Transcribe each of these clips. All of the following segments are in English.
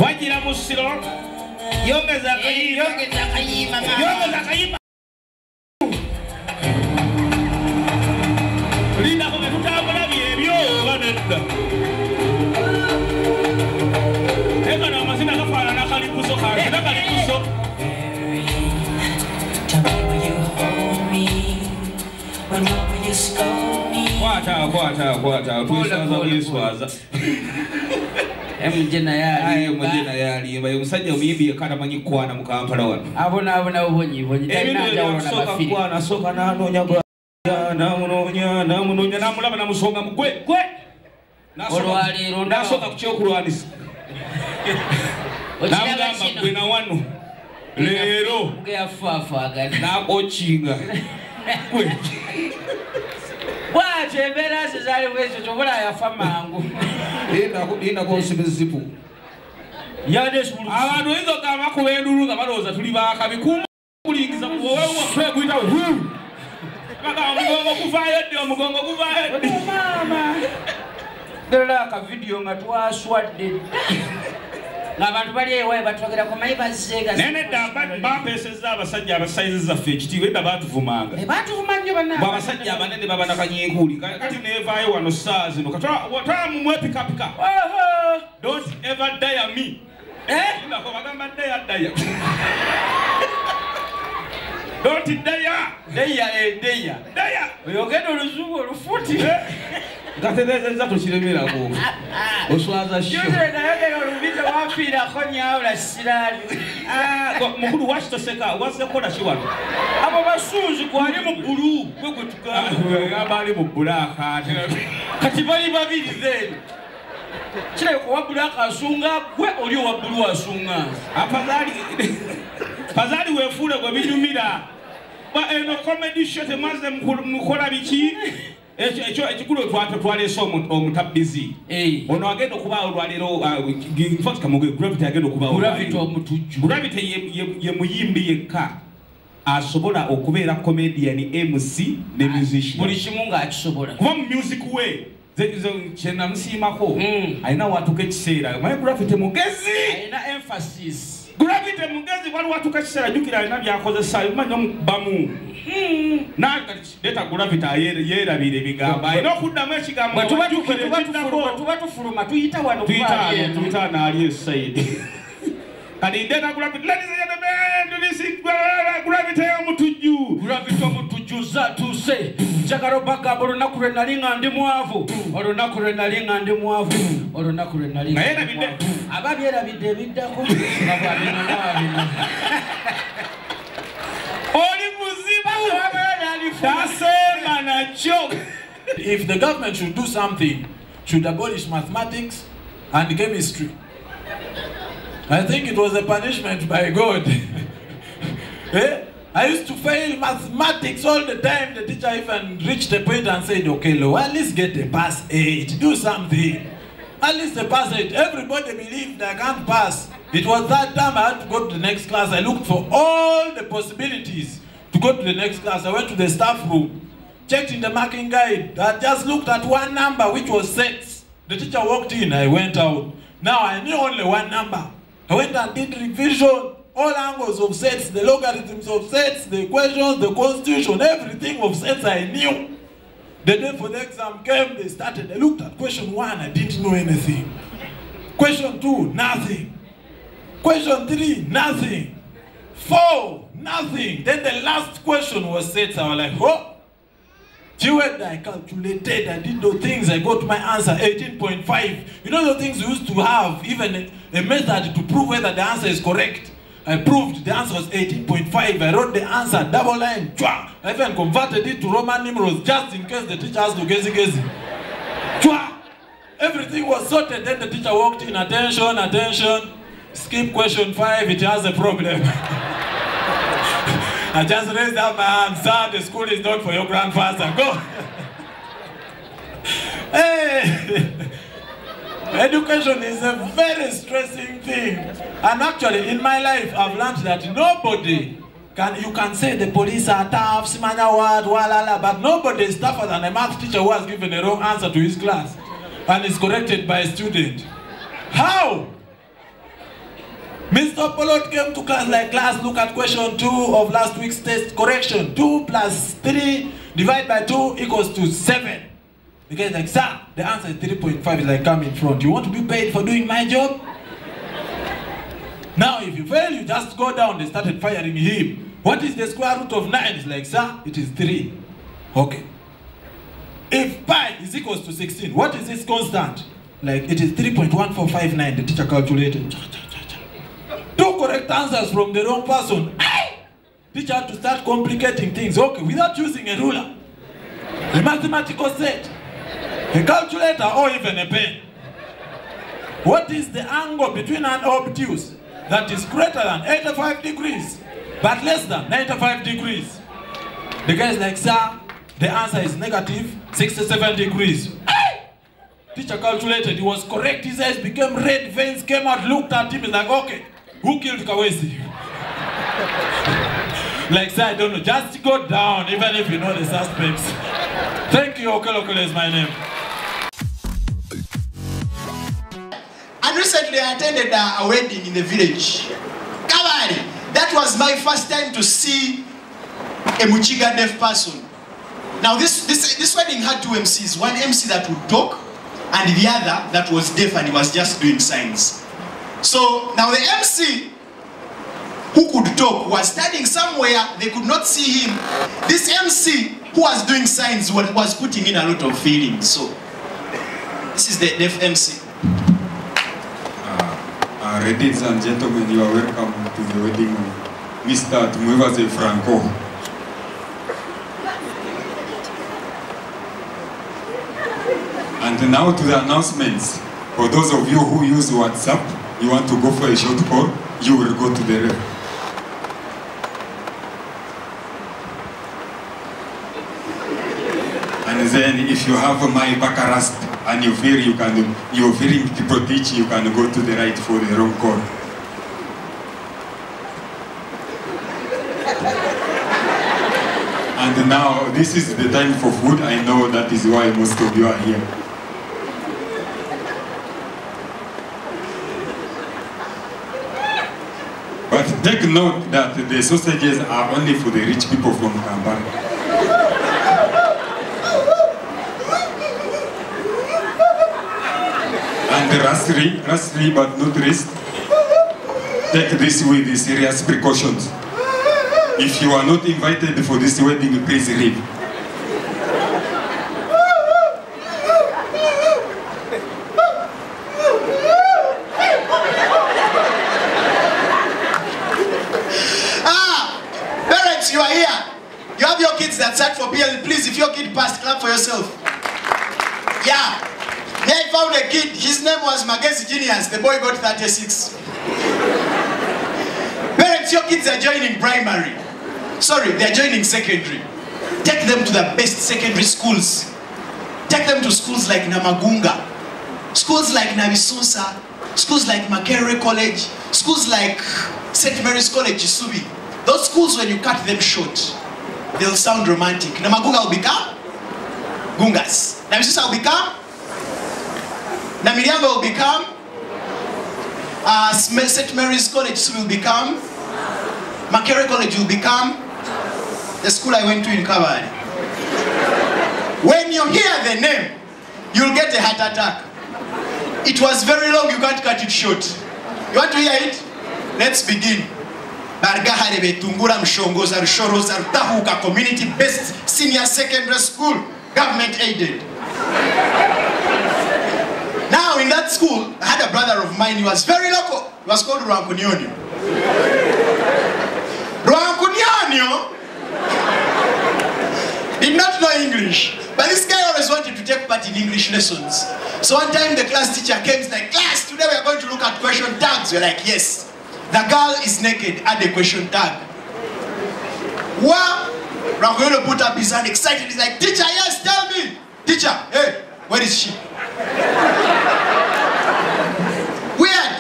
Wajira musiro yongeza kayima Linda kome tutambula byebyo banedda Eka na mazina kafaanana kalikuso kalina kalikuso Kwata tuiswaza Mjena yali bayo musajja omuyimbi yakana manyi kwana mu Kampala wano abona ubonyi talina njawulo na bafiri kwana soka nanonya namunonya namulaba namusonga mugwe olwaliro nasoka ku kyokulwanisa namugamba gwe na wano leero ngeyafaafagana nakochinga gwe bwatyo embeera ze zaali bwekyo kyobula yafa mangu ina konsibizipu abantu oyinza okugamba kuba endulu nga balowooza tuli bakabi kumulingiza kweguyita omugongo guvaayo ddi omugongo guvaayo ddi maama ddala akavidiyo nga twaswadde ng'abantu bali ewaye batwogera ku mayi bazzeega nene dda bampeesezza abasajja abasayizi zaffe ekitiibwa edda baatuvumanga baatuvuma nnyo bannange abasajja abanene baba nakanyiikuuli kati neevaayo wano ssaawa zino katamumwepikapika don't ever daya me nako bagamba daya don't daya oyogenda oluzungu olufuti ngaterezeza tokiremerako oswaza nayogera olubita wafiirako nyawula siraali mukulu wakitoseka wasekola kiwano abo basuuzi gwali mu bbulu gwe gwe tugamba ali mu bbulaaka kati bali babiri then kirabe kuwa bbulaaka asunga gwe oli owa bbulu asunga pazaali weefuule gwe binyumira eno comedy show temaze mukola biki ekikulu twaleese omutabbizi ono agenda okubaawo olwaleero gravity agenda okubaawo gravity ye muyimbi yekka asobola okubeera comedian MC ne musician buli kimu ng'akisobola kuba mu music we kyenamusiimako alina watuka ekiseera maye gravity mugezi alina emphasis gravity mugezi wali watuka ekiseera jjukira alina byakozesa bimanyi omukubamu leta gravity yeerabira ebigambo alina okuddamu ekigambo tuba tufuluma tuyita wano tuyita naali esaidi kati ndeta gravity ladies and gentlemen this is gravity omutujju zatuse njagala bagamba olunaku lwe nali nga ndi mwavu aba byerabidde ebiddako nga bwabinonabino oli muzibu tasema nakyo. If the government should do something, should abolish mathematics and chemistry, I think it was a punishment by God. I used to fail mathematics all the time. The teacher even reached a point and said, okay, Lo, at least get a pass 8, do something. At least a pass 8. Everybody believed I can't pass. It was that time I had to go to the next class. I looked for all the possibilities to go to the next class. I went to the staff room, checked in the marking guide. I just looked at one number, which was sets. The teacher walked in, I went out. Now I knew only one number. I went and did revision. All angles of sets, the logarithms of sets, the equations, the constitution, everything of sets I knew. The day for the exam came, they started. I looked at question 1, I didn't know anything. Question 2, nothing. Question 3, nothing. 4, nothing. Then the last question was sets. I was like, oh. I calculated, I did those things, I got my answer, 18.5. You know the things we used to have, even a method to prove whether the answer is correct. I proved the answer was 18.5. I wrote the answer, double line. Chua. I even converted it to Roman numerals just in case the teacher has to gezi. Chua. Everything was sorted. Then the teacher walked in. Attention, attention. Skip question 5. It has a problem. I just raised up my hand. Sir, the school is not for your grandfather. Go. Hey. Education is a very stressing thing. And actually, in my life, I've learned that nobody you can say the police are tough, simanya word, walala, but nobody is tougher than a math teacher who has given a wrong answer to his class and is corrected by a student. How? Mr. Polot came to class like, class, look at question 2 of last week's test correction. 2 plus 3 divided by 2 equals to 7. The guy's like, sir, the answer is 3.5. He's like, come in front. You want to be paid for doing my job? Now, if you fail, you just go down. They started firing him. What is the square root of 9? He's like, sir, it is 3. Okay. If pi is equals to 16, what is this constant? Like, it is 3.1459. The teacher calculated. 2 correct answers from the wrong person. Teacher had to start complicating things. Okay, without using a ruler, a mathematical set, a calculator, or even a pen. What is the angle between an obtuse that is greater than 85 degrees but less than 95 degrees? The guy is like, sir, the answer is negative 67 degrees. Teacher calculated, he was correct. His eyes became red, veins came out, looked at him, he's like, okay, who killed Kawesi? Like, sir, I don't know, just go down, even if you know the suspects. Thank you, Okelokele is my name. And recently I attended a wedding in the village. Kabari, that was my first time to see a Muchiga deaf person. Now this wedding had 2 MCs. One MC that would talk, and the other that was deaf and he was just doing signs. So now the MC who could talk was standing somewhere, they could not see him. This MC who was doing signs was putting in a lot of feelings. So this is the deaf MC. Ladies and gentlemen, you are welcome to the wedding of Mr. Tumuivaze Franco. And now to the announcements. For those of you who use WhatsApp, you want to go for a short call, you will go to the rep. And then if you have my Bakarast and you feel you're feeling people teach, you can go to the right for the wrong call. And now this is the time for food. I know that is why most of you are here. But take note that the sausages are only for the rich people from Kampala. And lastly but not least, take this with serious precautions. If you are not invited for this wedding, please leave. Parents, you are here. You have your kids that sat for PL. Please, if your kid passed, clap for yourself. Yeah. I found a kid, his name was Magesi Genius, the boy got 36. Parents, your kids are joining primary. Sorry, they are joining secondary. Take them to the best secondary schools. Take them to schools like Namagunga, schools like Nabisusa, schools like Makerere College, schools like St. Mary's College, Isubi. Those schools, when you cut them short, they'll sound romantic. Namagunga will become Gungas. Nabisusa will become Namirianga will become St. Mary's College will become Makerere College will become the school I went to in Kabari. When you hear the name, you'll get a heart attack. It was very long, you can't cut it short. You want to hear it? Let's begin. Bargahare Betungura Mshongoza Rushoroza Rutahuka community-based senior secondary school, government aided. Now in that school, I had a brother of mine, he was very local. He was called Ruankunionio. Ruankunionio did not know English, but this guy always wanted to take part in English lessons. So one time the class teacher came, he's like, class, today we are going to look at question tags. We're like, yes. The girl is naked, add a question tag. Wow! Ruankunionio put up his hand excited, he's like, teacher, yes, tell me. Teacher, hey, where is she? Weird.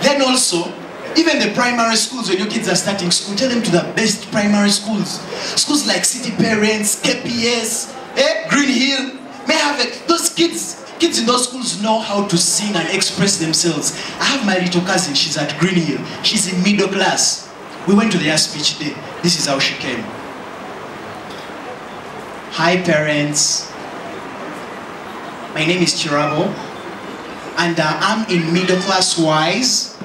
Then also, Even the primary schools, when your kids are starting school, tell them to the best primary schools. Schools like City Parents, KPS, Green Hill. May I have it? Those kids in those schools know how to sing and express themselves. I have my little cousin, she's at Green Hill. She's in middle class. We went to their speech day. This is how she came. Hi parents. My name is Chirabo. And I'm in middle class wise.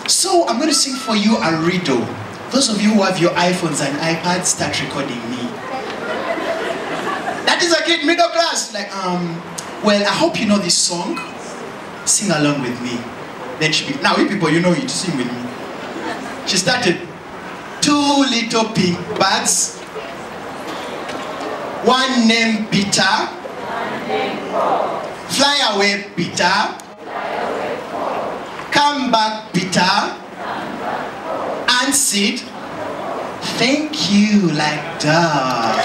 So I'm going to sing for you a riddle. Those of you who have your iPhones and iPads, start recording me. That is a kid middle class. Like, well, I hope you know this song. Sing along with me. Then she be, now you people, you know it, sing with me. She started. 2 little pink birds. One named Peter. Fly away, Peter. Come back, Peter. And sit. Thank you, like dog.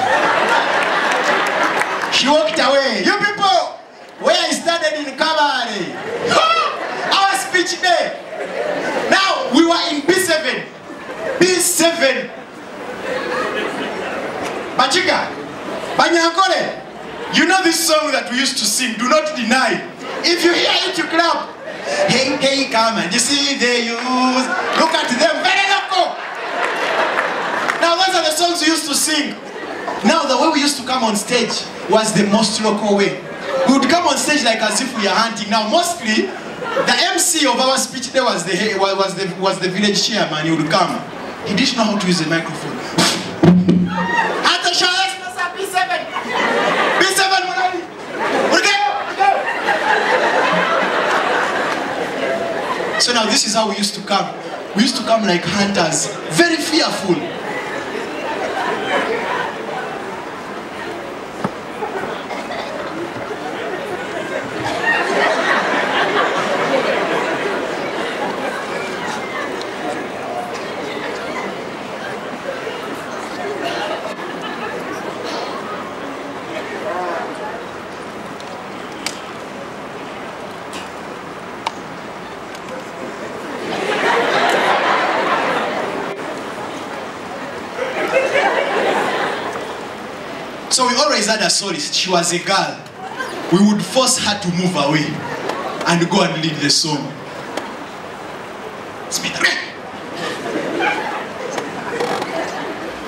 She walked away. You people, where I started in Kabale. Our speech day. Now, we were in B7. B7. Bachiga, Banyankole, you know this song that we used to sing, do not deny. If you hear it, you clap. Hey, hey, come and you see they use. Look at them, very local. Now those are the songs we used to sing. Now the way we used to come on stage was the most local way. We would come on stage like as if we are hunting. Now mostly, the MC of our speech day was the village chairman. He would come. He didn't know how to use the microphone. At the show, B7. B7, Mulani. So now this is how we used to come. We used to come like hunters, very fearful. So we always had a soloist. She was a girl. We would force her to move away and go and lead the song.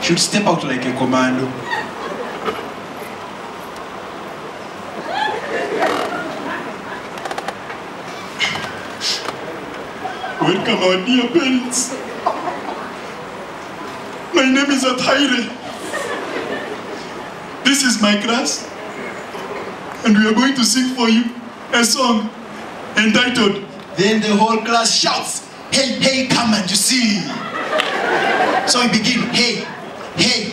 She would step out like a commando. Welcome our dear parents. My name is Ataire. This is my class, and we are going to sing for you a song entitled, Then the whole class shouts, hey, hey, come and you see. So we begin, hey, hey,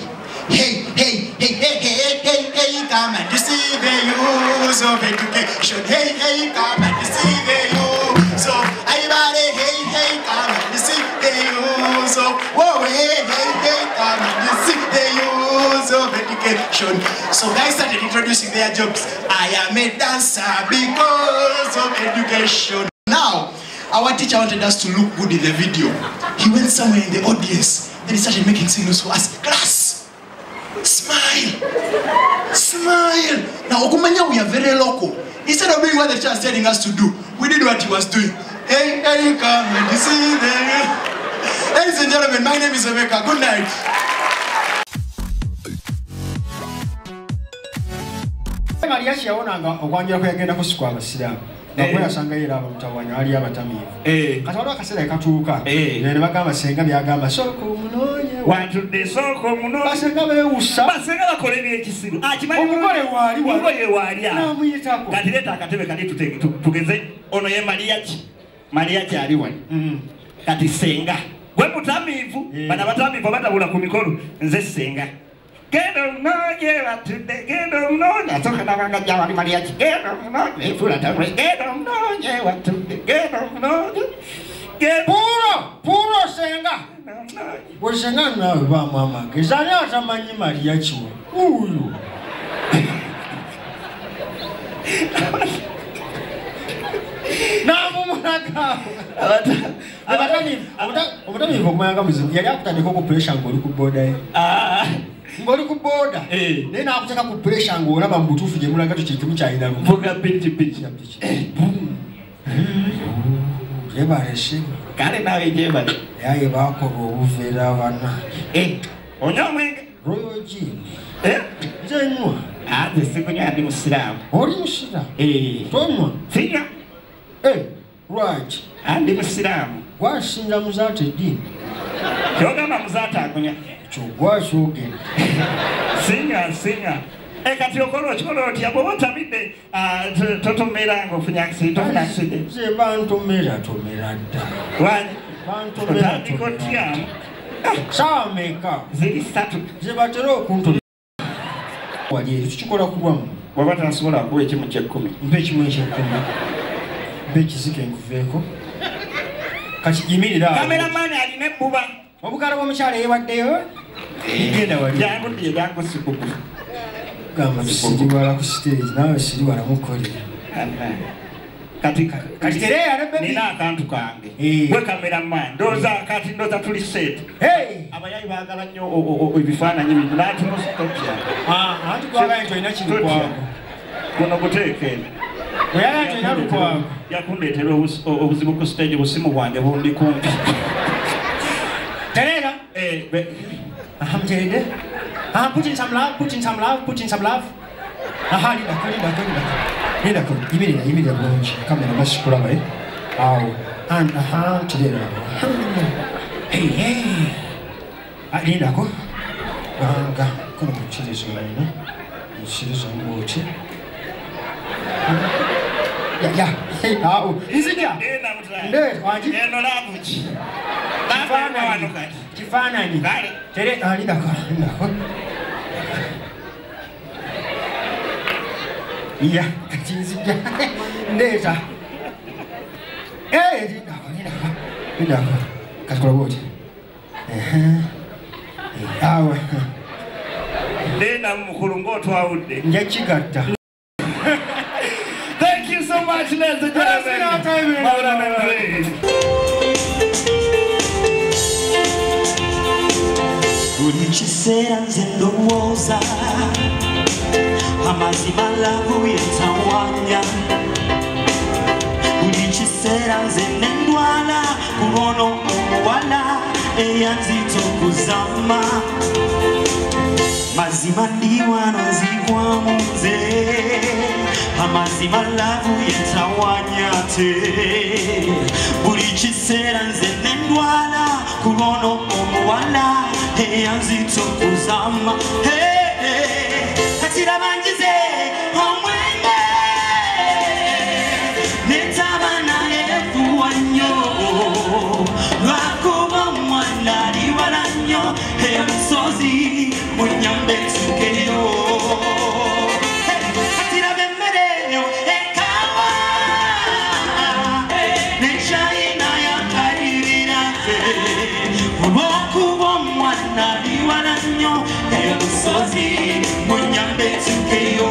hey, hey, hey, hey, hey, hey, hey, come and you see the use of education. Hey, hey, come and you see the use of everybody. Hey, hey, come and you see the use of, whoa, hey, hey, hey, come and you see the use of education. So guys started introducing their jobs. I am a dancer because of education. Now, our teacher wanted us to look good in the video. He went somewhere in the audience. Then he started making signals for us. Class! Smile! Smile! Now, Okumanya, we are very local. Instead of doing what the teacher was telling us to do, we did what he was doing. Hey, hey, come and you see there. Ladies and gentlemen, my name is Emeka. Good night. Maria Shiaonanga, Ogwanja Kagenda Kusqua, Sida. Nakwera sanga ira abamutawanya ali abatamivu. Katola kasera katuuka. Ne bagamba senga byagamba soko munonye. Watudde soko munonye. Basenga bewusa. Basenga bakole byekisiru. Akimanyi omugole wali wali. Namuyitako. Kati leta akatebe kali tugeze ono ye Maria ki ali wali. Kati senga. Gwe mutamivu, bana batamivu batabula ku mikolo nze senga. Gendo mnonye watudde, gendo mnonye. Atoka nabanga jawali Maria ki. Gendo mnonye. Fula tawe. Gendo mnonye watudde, gendo mnonye. Puro senga. We senga nawe ba mama. Kizani atamanyi Maria kiwe. Uyu. Namu munaka. Obutamiivu okumanyanga muzibu yali akutandika ku pressure ng'oli ku booda ye. Ng'oli ku booda naye n'akuteeka ku pressure ng'olaba mu butuufu gye mulaga tukikimu kyalina lumu. Vuga pikipiki. Gyebale ssebo. Kale nawe gyebale. Yaye baakola obuveera bana. Onywa omwenge? Royal Gin. Nze nywa. Nze sikunywa ndi musiraamu. Oli musiraamu? Tonywa? Sinywa. Lwaki? Ndi musiraamu. Gwasinza muzaata eddiini? Kyogamba muzaata akunywa. Kyo gwakyogenda. Sinywa. Kati okola otya bw'oba otamidde totomera ng'ofunye akisidi. Nze bantomera dda. Lwaki? Bantomera otandika otyamu. Saawa meka? Ziri 3. Ze batera okuntomera. Wali ekyo kikikola kulwamu. Bw'oba tasobola kuwa ekimu ky'ekkumi. Mpa ekimu eky'ekkumi. Mpa ekizike nkuveeko. Kati yimirira awo. Kameramani alina ebbuba. Obugalo bw'omukyala yeewaddeyo? Genda wali. Jangu sikuku. Gamba siri wala ku stage naawe siri wala mukolera. Kati tereya ne bebi. Nina akantu kange. Gwe kameramani. Ndooza tuli set. Abayayi baagala nnyo ebifaananyi bino n'atumusitokya. Anti gwagala nti olina kiri kwago. Kuno kuteeke. Oyagala nti olina lukwago. Yakundeetera obuzibu ku stage obusimu bwange bundi kumpi. Terera? Muteredde? Put in some love. Linda, yimirira bulungi. Kamera basikulaba awo. Terera. Lindako. Banga. Kono mukirizo olina. Mukirizo ng'oti. Awo. Nzija. Wangi. Eno laabuki. Kifaananyi. Lindako. Ya, kinzija. Ndeeta. Lindako. Katikola bwoti. Awe. Ndeena mukulu ng'otwawudde. Nja kigatta. Thank you so much, ladies and gentlemen. Maulana, buli kiseera nze ndowooza amazima lavu yetawanya buli kiseera nze nendwala kubono omuwala eyanzita okuzama mazima ndi wano nzigwamu nze amazima lavu yetawanya te buli kiseera nze nendwala kubono omuwala eyanzita okuzama kati labanjize omwenge netaba naye efuwa nnyo lwakuba omwana ali wala nnyo emusozi munyambe tukeyo kati laba emmere eyo ekawa nekyayina yakalirira olwokuba omwana ali wala nnyo emusozi munyambe tukeyo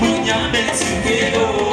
munyambe tukeyo